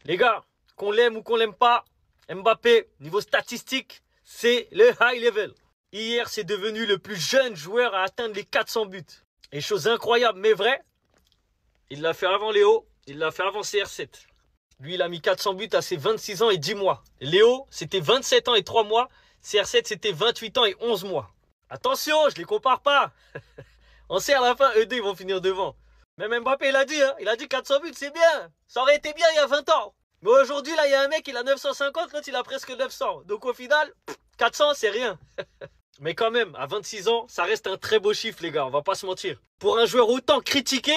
Les gars, qu'on l'aime ou qu'on l'aime pas, Mbappé, niveau statistique, c'est le high level. Hier, c'est devenu le plus jeune joueur à atteindre les 400 buts. Et chose incroyable mais vraie, il l'a fait avant Léo, il l'a fait avant CR7. Lui, il a mis 400 buts à ses 26 ans et 10 mois. Léo, c'était 27 ans et 3 mois. CR7, c'était 28 ans et 11 mois. Attention, je les compare pas. On sait à la fin, eux deux, ils vont finir devant. Même Mbappé, il a dit, il a dit 400 buts, c'est bien. Ça aurait été bien il y a 20 ans. Mais aujourd'hui, là, il y a un mec, il a 950, l'autre, il a presque 900. Donc au final, 400, c'est rien. Mais quand même, à 26 ans, ça reste un très beau chiffre, les gars, on va pas se mentir. Pour un joueur autant critiqué,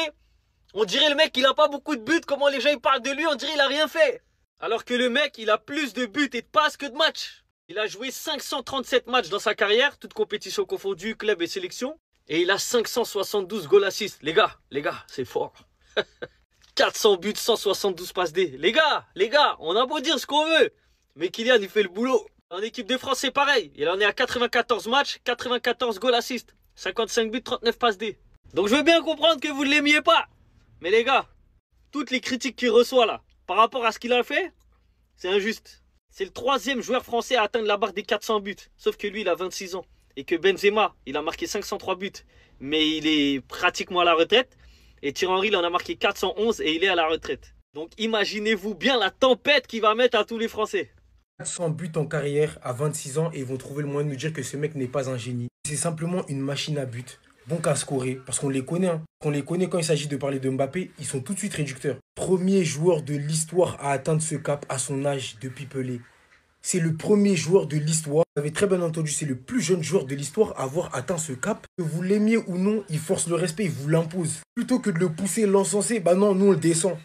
on dirait le mec, il a pas beaucoup de buts, comment les gens ils parlent de lui, on dirait il a rien fait. Alors que le mec, il a plus de buts et de passes que de matchs. Il a joué 537 matchs dans sa carrière, toutes compétitions confondues, club et sélection. Et il a 572 goals assists. Les gars, c'est fort. 400 buts, 172 passes D. Les gars, on a beau dire ce qu'on veut. Mais Kylian, il fait le boulot. En équipe de France, c'est pareil. Il en est à 94 matchs, 94 goals assists. 55 buts, 39 passes D. Donc je veux bien comprendre que vous ne l'aimiez pas. Mais les gars, toutes les critiques qu'il reçoit là, par rapport à ce qu'il a fait, c'est injuste. C'est le 3e joueur français à atteindre la barre des 400 buts. Sauf que lui, il a 26 ans. Et que Benzema, il a marqué 503 buts. Mais il est pratiquement à la retraite. Et Thierry Henry, il en a marqué 411 et il est à la retraite. Donc imaginez-vous bien la tempête qu'il va mettre à tous les Français. 400 buts en carrière à 26 ans et ils vont trouver le moyen de nous dire que ce mec n'est pas un génie. C'est simplement une machine à but. Bon qu'à scorer, parce qu'on les connaît. On les connaît quand il s'agit de parler de Mbappé, ils sont tout de suite réducteurs. Premier joueur de l'histoire à atteindre ce cap à son âge depuis Pelé. C'est le premier joueur de l'histoire. Vous avez très bien entendu, c'est le plus jeune joueur de l'histoire à avoir atteint ce cap. Que vous l'aimiez ou non, il force le respect, il vous l'impose. Plutôt que de le pousser, l'encenser, bah non, nous on le descend.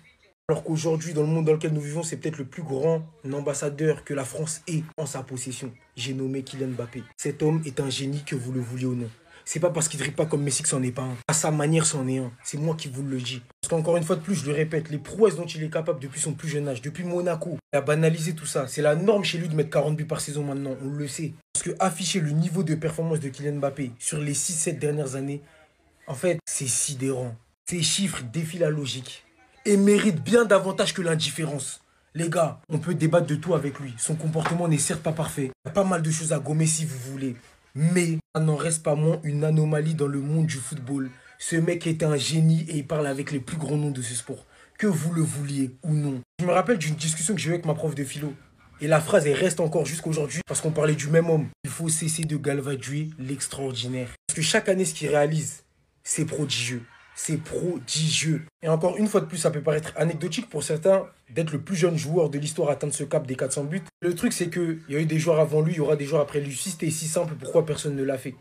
Alors qu'aujourd'hui, dans le monde dans lequel nous vivons, c'est peut-être le plus grand ambassadeur que la France ait en sa possession. J'ai nommé Kylian Mbappé. Cet homme est un génie que vous le vouliez ou non. C'est pas parce qu'il ne dribble pas comme Messi que c'en est pas un. À sa manière, c'en est un. C'est moi qui vous le dis. Parce qu'encore une fois de plus, je le répète, les prouesses dont il est capable depuis son plus jeune âge, depuis Monaco, il a banalisé tout ça. C'est la norme chez lui de mettre 40 buts par saison maintenant, on le sait. Parce que afficher le niveau de performance de Kylian Mbappé sur les 6-7 dernières années, en fait, c'est sidérant. Ces chiffres défient la logique et méritent bien davantage que l'indifférence. Les gars, on peut débattre de tout avec lui. Son comportement n'est certes pas parfait. Il y a pas mal de choses à gommer si vous voulez. Mais ça n'en reste pas moins une anomalie dans le monde du football. Ce mec est un génie et il parle avec les plus grands noms de ce sport. Que vous le vouliez ou non. Je me rappelle d'une discussion que j'ai eue avec ma prof de philo. Et la phrase, elle reste encore jusqu'à aujourd'hui parce qu'on parlait du même homme. Il faut cesser de galvauder l'extraordinaire. Parce que chaque année, ce qu'il réalise, c'est prodigieux. C'est prodigieux. Et encore une fois de plus, ça peut paraître anecdotique pour certains d'être le plus jeune joueur de l'histoire à atteindre ce cap des 400 buts. Le truc, c'est qu'il y a eu des joueurs avant lui, il y aura des joueurs après lui. Si c'était si simple, pourquoi personne ne l'a fait?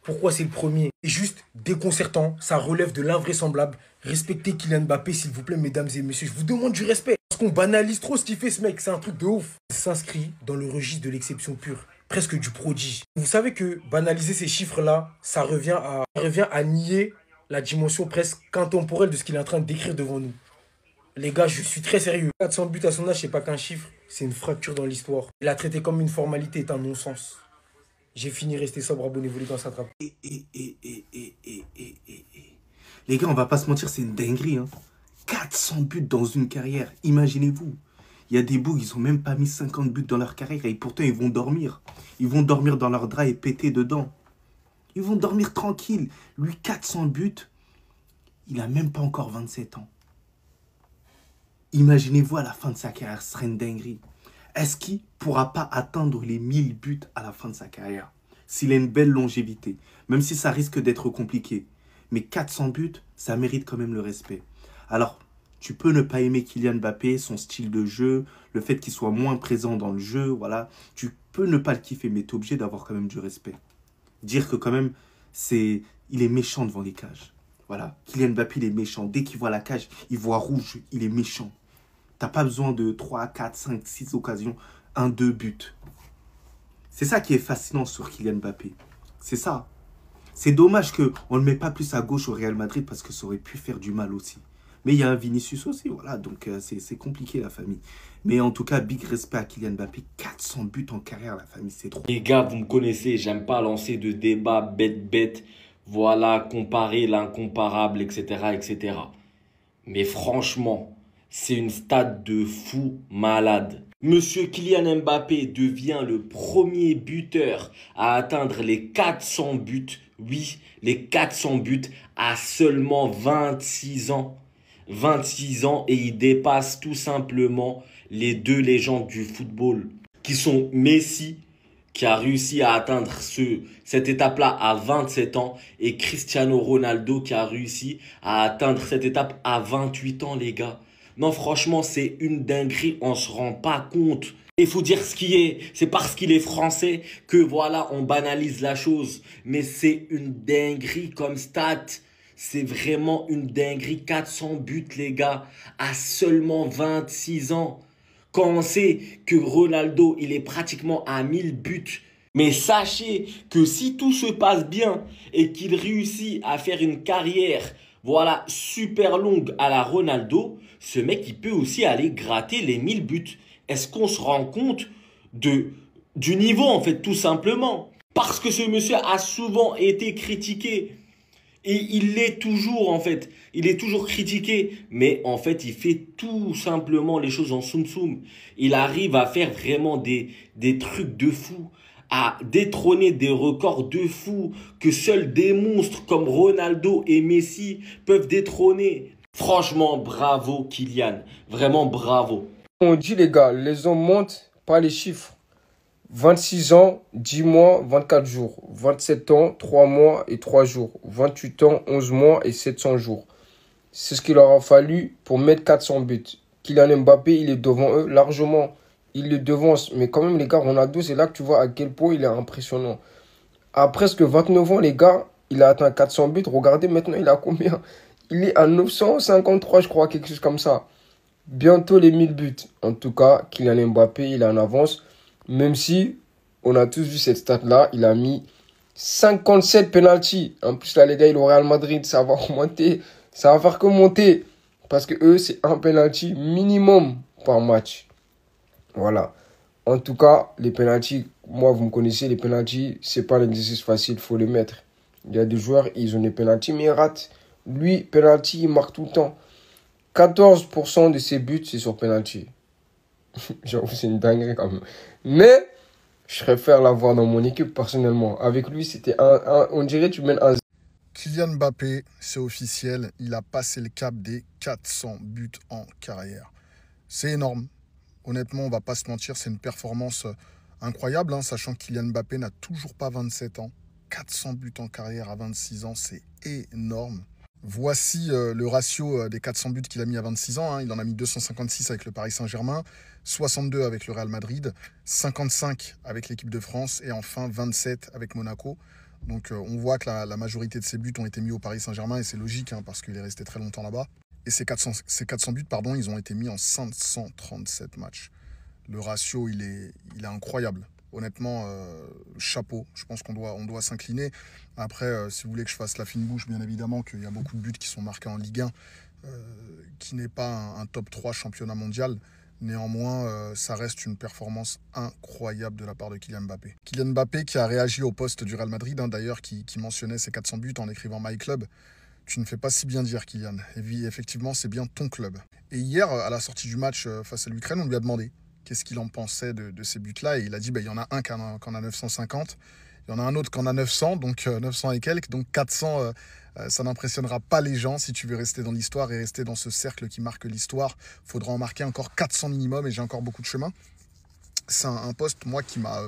Pourquoi c'est le premier? C'est juste déconcertant, ça relève de l'invraisemblable. Respectez Kylian Mbappé, s'il vous plaît, mesdames et messieurs. Je vous demande du respect. Parce qu'on banalise trop ce qu'il fait, ce mec. C'est un truc de ouf. Il s'inscrit dans le registre de l'exception pure. Presque du prodige. Vous savez que banaliser ces chiffres-là, ça revient à nier la dimension presque intemporelle de ce qu'il est en train de décrire devant nous. Les gars, je suis très sérieux. 400 buts à son âge, c'est pas qu'un chiffre, c'est une fracture dans l'histoire. La traiter comme une formalité est un non-sens. J'ai fini, restez sobre, abonnez-vous les gars, ça attrape. Les gars, on va pas se mentir, c'est une dinguerie. Hein. 400 buts dans une carrière, imaginez-vous. Il y a des bouts, ils ont même pas mis 50 buts dans leur carrière et pourtant ils vont dormir. Ils vont dormir dans leur drap et péter dedans. Ils vont dormir tranquille. Lui, 400 buts, il a même pas encore 27 ans. Imaginez-vous à la fin de sa carrière, ce serait une dinguerie. Est-ce qu'il pourra pas atteindre les 1000 buts à la fin de sa carrière? S'il a une belle longévité, même si ça risque d'être compliqué. Mais 400 buts, ça mérite quand même le respect. Alors, tu peux ne pas aimer Kylian Mbappé, son style de jeu, le fait qu'il soit moins présent dans le jeu, voilà. Tu peux ne pas le kiffer, mais tu es obligé d'avoir quand même du respect. Dire que quand même, il est méchant devant les cages. Voilà, Kylian Mbappé, il est méchant. Dès qu'il voit la cage, il voit rouge, il est méchant. T'as pas besoin de 3, 4, 5, 6 occasions, 1, 2 buts. C'est ça qui est fascinant sur Kylian Mbappé. C'est ça. C'est dommage qu'on ne le met pas plus à gauche au Real Madrid parce que ça aurait pu faire du mal aussi. Mais il y a un Vinicius aussi, voilà, donc c'est compliqué la famille. Mais en tout cas, big respect à Kylian Mbappé, 400 buts en carrière, la famille, c'est trop. Les gars, vous me connaissez, j'aime pas lancer de débats bête. Voilà, comparer l'incomparable, etc., etc. Mais franchement, c'est une stat de fou malade. Monsieur Kylian Mbappé devient le premier buteur à atteindre les 400 buts. Oui, les 400 buts à seulement 26 ans. 26 ans et il dépasse tout simplement les deux légendes du football qui sont Messi, qui a réussi à atteindre cette étape-là à 27 ans, et Cristiano Ronaldo qui a réussi à atteindre cette étape à 28 ans, les gars. Non, franchement, c'est une dinguerie, on se rend pas compte. Il faut dire ce qui est, c'est parce qu'il est français que voilà, on banalise la chose. Mais c'est une dinguerie comme stat. C'est vraiment une dinguerie, 400 buts, les gars, à seulement 26 ans. Quand on sait que Ronaldo, il est pratiquement à 1000 buts. Mais sachez que si tout se passe bien et qu'il réussit à faire une carrière, voilà, super longue à la Ronaldo, ce mec, il peut aussi aller gratter les 1000 buts. Est-ce qu'on se rend compte du niveau, en fait, tout simplement? Parce que ce monsieur a souvent été critiqué. Et il l'est toujours, en fait. Il est toujours critiqué. Mais en fait, il fait tout simplement les choses en soum-soum. Il arrive à faire vraiment des trucs de fou. À détrôner des records de fou que seuls des monstres comme Ronaldo et Messi peuvent détrôner. Franchement, bravo Kylian. Vraiment bravo. On dit les gars, les hommes montent, pas les chiffres. 26 ans, 10 mois, 24 jours. 27 ans, 3 mois et 3 jours. 28 ans, 11 mois et 700 jours. C'est ce qu'il leur a fallu pour mettre 400 buts. Kylian Mbappé, il est devant eux largement. Il le devance. Mais quand même, les gars, Ronaldo, c'est là que tu vois à quel point il est impressionnant. À presque 29 ans, les gars, il a atteint 400 buts. Regardez maintenant, il a combien? Il est à 953, je crois, quelque chose comme ça. Bientôt les 1000 buts. En tout cas, Kylian Mbappé, il est en avance. Même si, on a tous vu cette stat-là, il a mis 57 penalties. En plus, là, les gars, il est au Real Madrid, ça va remonter. Ça va faire que monter. Parce que eux, c'est un penalty minimum par match. Voilà. En tout cas, les penalties, moi, vous me connaissez, les penalties, c'est pas un exercice facile, il faut les mettre. Il y a des joueurs, ils ont des penalties, mais ils ratent. Lui, penalty, il marque tout le temps. 14% de ses buts, c'est sur penalty. J'avoue, c'est une dinguerie quand même. Mais, je préfère l'avoir dans mon équipe personnellement. Avec lui, c'était on dirait tu mènes un. Kylian Mbappé, c'est officiel, il a passé le cap des 400 buts en carrière. C'est énorme. Honnêtement, on va pas se mentir, c'est une performance incroyable, hein, sachant que Kylian Mbappé n'a toujours pas 27 ans. 400 buts en carrière à 26 ans, c'est énorme. Voici le ratio des 400 buts qu'il a mis à 26 ans. Hein. Il en a mis 256 avec le Paris Saint-Germain, 62 avec le Real Madrid, 55 avec l'équipe de France et enfin 27 avec Monaco. Donc on voit que la majorité de ses buts ont été mis au Paris Saint-Germain et c'est logique hein, parce qu'il est resté très longtemps là-bas. Et ces 400 buts, pardon, ils ont été mis en 537 matchs. Le ratio, il est incroyable. Honnêtement, chapeau. Je pense qu'on doit s'incliner. Après, si vous voulez que je fasse la fine bouche, bien évidemment qu'il y a beaucoup de buts qui sont marqués en Ligue 1, qui n'est pas un top 3 championnat mondial. Néanmoins, ça reste une performance incroyable de la part de Kylian Mbappé. Kylian Mbappé qui a réagi au poste du Real Madrid, hein, d'ailleurs, qui mentionnait ses 400 buts en écrivant « My Club ». Tu ne fais pas si bien dire, Kylian. Et effectivement, c'est bien ton club. Et hier, à la sortie du match face à l'Ukraine, on lui a demandé qu'est-ce qu'il en pensait de ces buts-là. Et il a dit, il y en a un qui en a 950, il y en a un autre qui en a 900, donc 900 et quelques. Donc 400, ça n'impressionnera pas les gens. Si tu veux rester dans l'histoire et rester dans ce cercle qui marque l'histoire, il faudra en marquer encore 400 minimum et j'ai encore beaucoup de chemin. C'est un poste, moi, qui m'a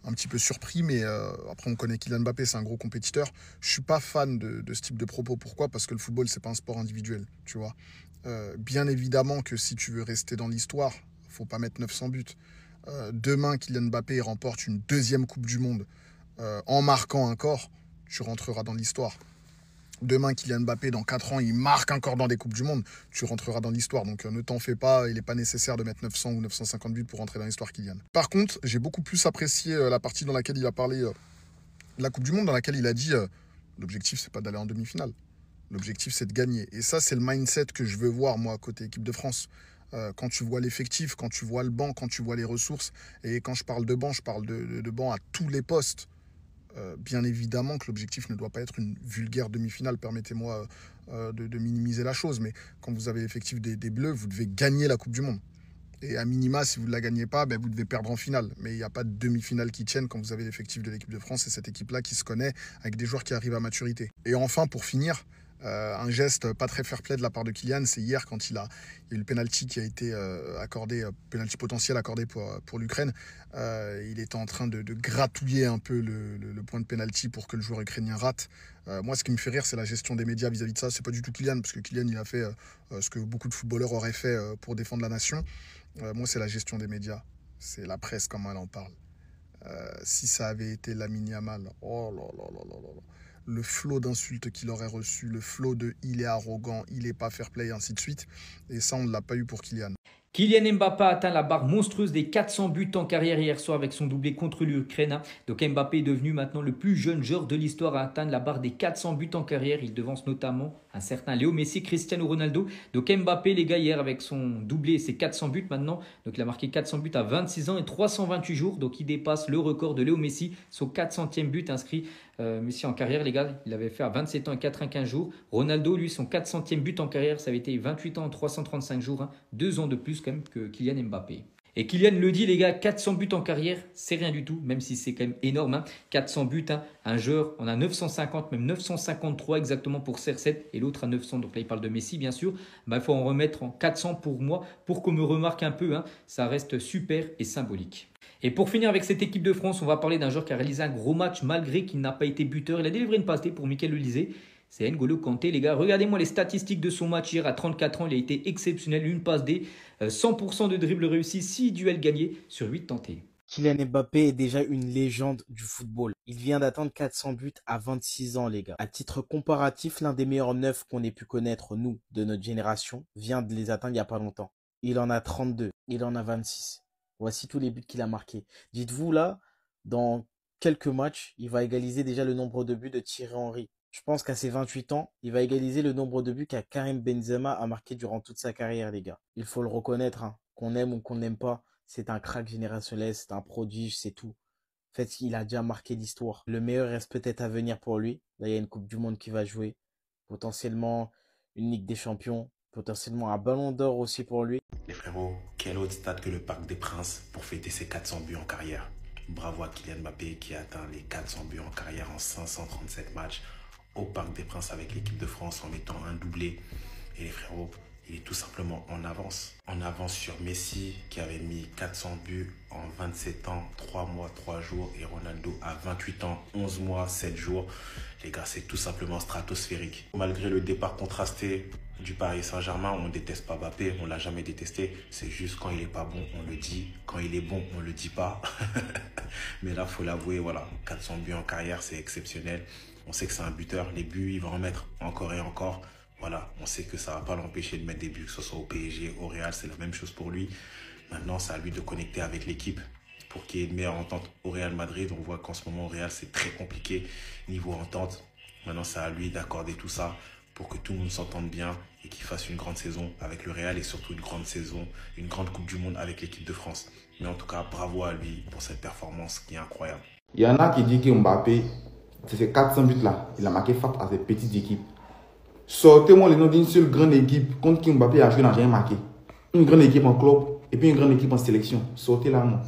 un petit peu surpris, mais après on connaît Kylian Mbappé, c'est un gros compétiteur. Je suis pas fan de ce type de propos. Pourquoi? Parce que le football, c'est pas un sport individuel, tu vois. Bien évidemment que si tu veux rester dans l'histoire, faut pas mettre 900 buts. Demain, Kylian Mbappé remporte une deuxième Coupe du Monde en marquant encore, tu rentreras dans l'histoire. Demain, Kylian Mbappé, dans 4 ans, il marque encore dans des Coupes du Monde, tu rentreras dans l'histoire. Donc ne t'en fais pas, il n'est pas nécessaire de mettre 900 ou 950 buts pour rentrer dans l'histoire, Kylian. Par contre, j'ai beaucoup plus apprécié la partie dans laquelle il a parlé de la Coupe du Monde, dans laquelle il a dit l'objectif, c'est pas d'aller en demi-finale. L'objectif, c'est de gagner. Et ça, c'est le mindset que je veux voir, moi, côté équipe de France. Quand tu vois l'effectif, quand tu vois le banc, quand tu vois les ressources. Et quand je parle de banc, je parle de banc à tous les postes. Bien évidemment que l'objectif ne doit pas être une vulgaire demi-finale, permettez-moi de minimiser la chose, mais quand vous avez l'effectif des Bleus, vous devez gagner la Coupe du Monde. Et à minima, si vous ne la gagnez pas, ben, vous devez perdre en finale. Mais il n'y a pas de demi-finale qui tienne quand vous avez l'effectif de l'équipe de France. C'est cette équipe-là qui se connaît avec des joueurs qui arrivent à maturité. Et enfin, pour finir, un geste pas très fair-play de la part de Kylian, c'est hier quand il y a eu le penalty qui a été accordé, penalty potentiel accordé pour l'Ukraine. Il était en train de gratouiller un peu le point de penalty pour que le joueur ukrainien rate. Moi, ce qui me fait rire, c'est la gestion des médias vis-à-vis de ça. C'est pas du tout Kylian, parce que Kylian, il a fait ce que beaucoup de footballeurs auraient fait pour défendre la nation. Moi, c'est la gestion des médias. C'est la presse, comment elle en parle. Si ça avait été Lamine Yamal, oh là là là là là. Le flot d'insultes qu'il aurait reçu, le flot de « il est arrogant, il est pas fair play » et ainsi de suite. Et ça, on ne l'a pas eu pour Kylian. Kylian Mbappé a atteint la barre monstrueuse des 400 buts en carrière hier soir avec son doublé contre l'Ukraine. Donc Mbappé est devenu maintenant le plus jeune joueur de l'histoire à atteindre la barre des 400 buts en carrière. Il devance notamment un certain Léo Messi, Cristiano Ronaldo. Donc Mbappé, les gars, hier avec son doublé et ses 400 buts maintenant. Donc il a marqué 400 buts à 26 ans et 328 jours. Donc il dépasse le record de Léo Messi, son 400e but inscrit. Messi en carrière, les gars, il avait fait à 27 ans et 95 jours. Ronaldo, lui, son 400e but en carrière, ça avait été 28 ans et 335 jours. 2 ans de plus quand même que Kylian Mbappé. Et Kylian le dit, les gars, 400 buts en carrière, c'est rien du tout, même si c'est quand même énorme. 400 buts, un joueur, on a 950, même 953 exactement pour CR7 et l'autre à 900. Donc là, il parle de Messi, bien sûr. Il faut en remettre en 400 pour moi, pour qu'on me remarque un peu. Ça reste super et symbolique. Et pour finir avec cette équipe de France, on va parler d'un joueur qui a réalisé un gros match malgré qu'il n'a pas été buteur. Il a délivré une passe D pour Mikel Olise. C'est N'Golo Kanté, les gars. Regardez-moi les statistiques de son match hier à 34 ans. Il a été exceptionnel. Une passe D, 100% de dribble réussi, 6 duels gagnés sur 8 tentés. Kylian Mbappé est déjà une légende du football. Il vient d'atteindre 400 buts à 26 ans, les gars. À titre comparatif, l'un des meilleurs neufs qu'on ait pu connaître, nous, de notre génération, vient de les atteindre il n'y a pas longtemps. Il en a 32. Il en a 26. Voici tous les buts qu'il a marqués. Dites-vous là, dans quelques matchs, il va égaliser déjà le nombre de buts de Thierry Henry. Je pense qu'à ses 28 ans, il va égaliser le nombre de buts qu'à Karim Benzema a marqué durant toute sa carrière, les gars. Il faut le reconnaître, qu'on aime ou qu'on n'aime pas, c'est un crack générationnel, c'est un prodige, c'est tout. En fait, il a déjà marqué l'histoire. Le meilleur reste peut-être à venir pour lui. Là, il y a une Coupe du Monde qui va jouer. Potentiellement une Ligue des Champions. Potentiellement un Ballon d'Or aussi pour lui. Les frérots, quel autre stade que le Parc des Princes pour fêter ses 400 buts en carrière. Bravo à Kylian Mbappé qui a atteint les 400 buts en carrière en 537 matchs au Parc des Princes avec l'équipe de France en mettant un doublé. Et les frérots, il est tout simplement en avance. En avance sur Messi qui avait mis 400 buts en 27 ans, 3 mois, 3 jours. Et Ronaldo à 28 ans, 11 mois, 7 jours. Les gars, c'est tout simplement stratosphérique. Malgré le départ contrasté du Paris Saint-Germain, on ne déteste pas Mbappé, on ne l'a jamais détesté. C'est juste quand il n'est pas bon, on le dit. Quand il est bon, on ne le dit pas. Mais là, il faut l'avouer, voilà, 400 buts en carrière, c'est exceptionnel. On sait que c'est un buteur. Les buts, il va en mettre encore et encore. Voilà, on sait que ça ne va pas l'empêcher de mettre des buts, que ce soit au PSG, au Real, c'est la même chose pour lui. Maintenant, c'est à lui de connecter avec l'équipe pour qu'il y ait une meilleure entente au Real Madrid. On voit qu'en ce moment, au Real, c'est très compliqué niveau entente. Maintenant, c'est à lui d'accorder tout ça pour que tout le monde s'entende bien et qu'il fasse une grande saison avec le Real et surtout une grande saison, une grande Coupe du Monde avec l'équipe de France. Mais en tout cas, bravo à lui pour cette performance qui est incroyable. Il y en a qui disent que Mbappé, c'est ces 400 buts-là, il a marqué face à ces petites équipes. Sortez-moi le nom d'une seule grande équipe contre qui Mbappé a joué, n'a rien marqué. Une grande équipe en club et puis une grande équipe en sélection. Sortez-la, moi.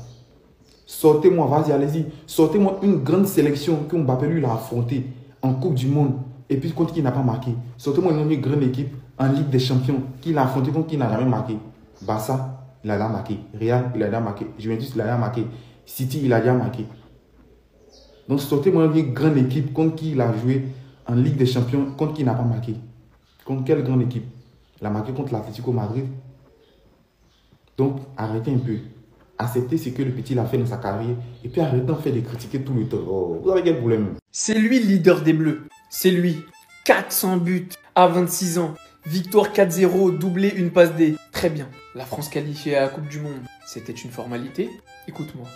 Sortez-moi, vas-y, allez-y. Sortez-moi une grande sélection que Mbappé lui l'a affrontée en Coupe du Monde et puis contre qui n'a pas marqué. Sortez-moi une grande équipe en Ligue des Champions qui l'a affronté contre qui n'a jamais marqué. Barça, il a déjà marqué. Real, il a déjà marqué. Juventus, il a déjà marqué. City, il a déjà marqué. Donc sortez-moi une grande équipe contre qui il a joué en Ligue des Champions, contre qui n'a pas marqué. Contre quelle grande équipe? Il a marqué contre l'Atlético Madrid. Donc arrêtez un peu. Acceptez ce que le petit a fait dans sa carrière et puis arrêtez d'en faire de critiquer tout le temps. Oh, vous avez quel problème? C'est lui le leader des Bleus. C'est lui. 400 buts à 26 ans. Victoire 4-0, doublé, une passe D. Très bien. La France qualifiée à la Coupe du Monde, c'était une formalité. Écoute-moi,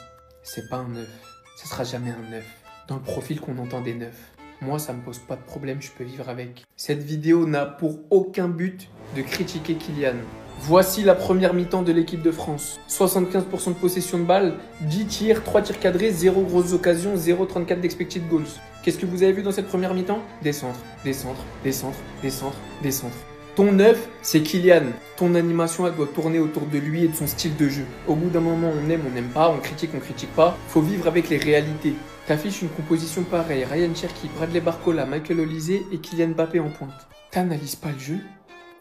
c'est pas un neuf. Ce sera jamais un neuf. Dans le profil qu'on entend des neufs. Moi, ça me pose pas de problème, je peux vivre avec. Cette vidéo n'a pour aucun but de critiquer Kylian. Voici la première mi-temps de l'équipe de France. 75% de possession de balle, 10 tirs, 3 tirs cadrés, 0 grosses occasions, 0,34 d'expected goals. Qu'est-ce que vous avez vu dans cette première mi-temps? Des centres, des centres, des centres, des centres, des centres. Ton 9, c'est Kylian. Ton animation, elle doit tourner autour de lui et de son style de jeu. Au bout d'un moment, on n'aime pas, on critique pas. Faut vivre avec les réalités. T'affiches une composition pareille. Ryan Cherki, Bradley Barcola, Michael Olise et Kylian Mbappé en pointe. T'analyses pas le jeu?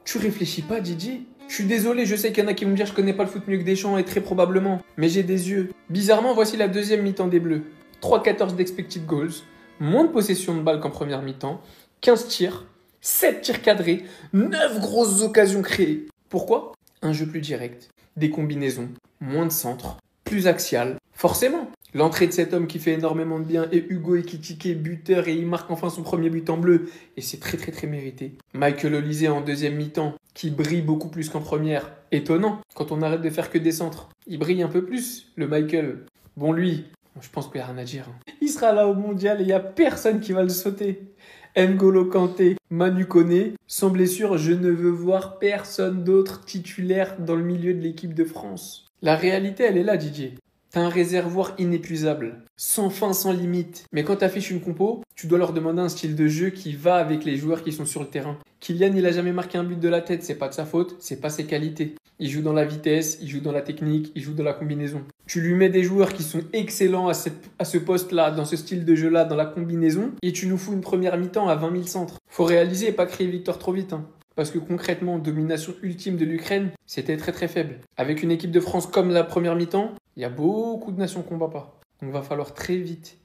Tu réfléchis pas, Didier? Je suis désolé, je sais qu'il y en a qui vont me dire je connais pas le foot mieux que Deschamps et très probablement. Mais j'ai des yeux. Bizarrement, voici la deuxième mi-temps des Bleus. 3,14 d'expected goals. Moins de possession de balle qu'en première mi-temps. 15 tirs. 7 tirs cadrés, 9 grosses occasions créées. Pourquoi? Un jeu plus direct, des combinaisons, moins de centres, plus axial. Forcément, l'entrée de cet homme qui fait énormément de bien est Hugo Ekitike, buteur, et il marque enfin son premier but en bleu. Et c'est très mérité. Michael Olise en deuxième mi-temps, qui brille beaucoup plus qu'en première. Étonnant, quand on arrête de faire que des centres. Il brille un peu plus, le Michael. Bon, lui, je pense qu'il n'y a rien à dire. Il sera là au mondial et il n'y a personne qui va le sauter. N'Golo Kanté, Manu Koné, sans blessure, je ne veux voir personne d'autre titulaire dans le milieu de l'équipe de France. La réalité, elle est là, Didier. T'as un réservoir inépuisable, sans fin, sans limite. Mais quand t'affiches une compo, tu dois leur demander un style de jeu qui va avec les joueurs qui sont sur le terrain. Kylian, il a jamais marqué un but de la tête, c'est pas de sa faute, c'est pas ses qualités. Il joue dans la vitesse, il joue dans la technique, il joue dans la combinaison. Tu lui mets des joueurs qui sont excellents à ce poste-là, dans ce style de jeu-là, dans la combinaison, et tu nous fous une première mi-temps à 20 000 centres. Faut réaliser et pas créer victoire trop vite. Parce que concrètement, domination ultime de l'Ukraine, c'était très faible. Avec une équipe de France comme la première mi-temps, il y a beaucoup de nations qu'on ne bat pas. Donc il va falloir très vite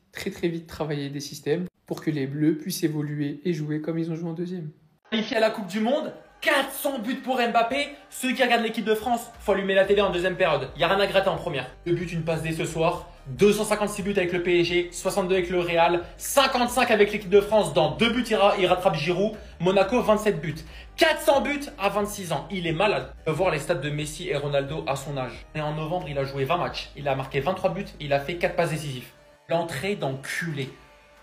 travailler des systèmes pour que les Bleus puissent évoluer et jouer comme ils ont joué en deuxième. Qualifié à la Coupe du Monde, 400 buts pour Mbappé. Ceux qui regardent l'équipe de France, faut allumer la télé en deuxième période. Il n'y a rien à gratter en première. 2 buts, une passe D ce soir. 256 buts avec le PSG, 62 avec le Real, 55 avec l'équipe de France. Dans 2 buts, il rattrape Giroud. Monaco, 27 buts. 400 buts à 26 ans. Il est malade. On peut voir les stats de Messi et Ronaldo à son âge. Et en novembre, il a joué 20 matchs. Il a marqué 23 buts. Il a fait 4 passes décisives. L'entrée d'enculé.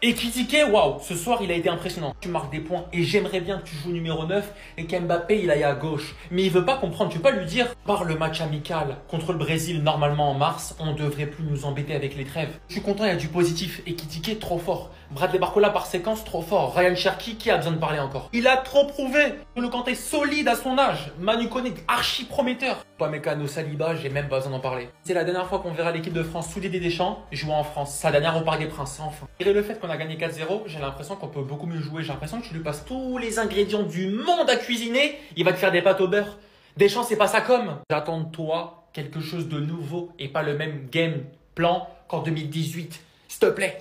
Et critiqué, waouh, ce soir il a été impressionnant. Tu marques des points et j'aimerais bien que tu joues numéro 9 et qu'Mbappé il aille à gauche. Mais il veut pas comprendre, tu peux pas lui dire par le match amical contre le Brésil normalement en mars, on devrait plus nous embêter avec les trêves. Je suis content, il y a du positif. Et critiqué, trop fort. Bradley Barcola par séquence, trop fort. Ryan Cherki qui a besoin de parler encore. Il a trop prouvé. Le Kanté solide à son âge. Manu Koné archi prometteur. Upamecano, Saliba, j'ai même pas besoin d'en parler. C'est la dernière fois qu'on verra l'équipe de France sous Didier Deschamps jouer en France. Sa dernière au Parc des Princes, enfin. Et le fait qu'on a gagné 4-0, j'ai l'impression qu'on peut beaucoup mieux jouer. J'ai l'impression que tu lui passes tous les ingrédients du monde à cuisiner. Il va te faire des pâtes au beurre. Deschamps, c'est pas ça comme. J'attends de toi quelque chose de nouveau et pas le même game plan qu'en 2018. S'il te plaît.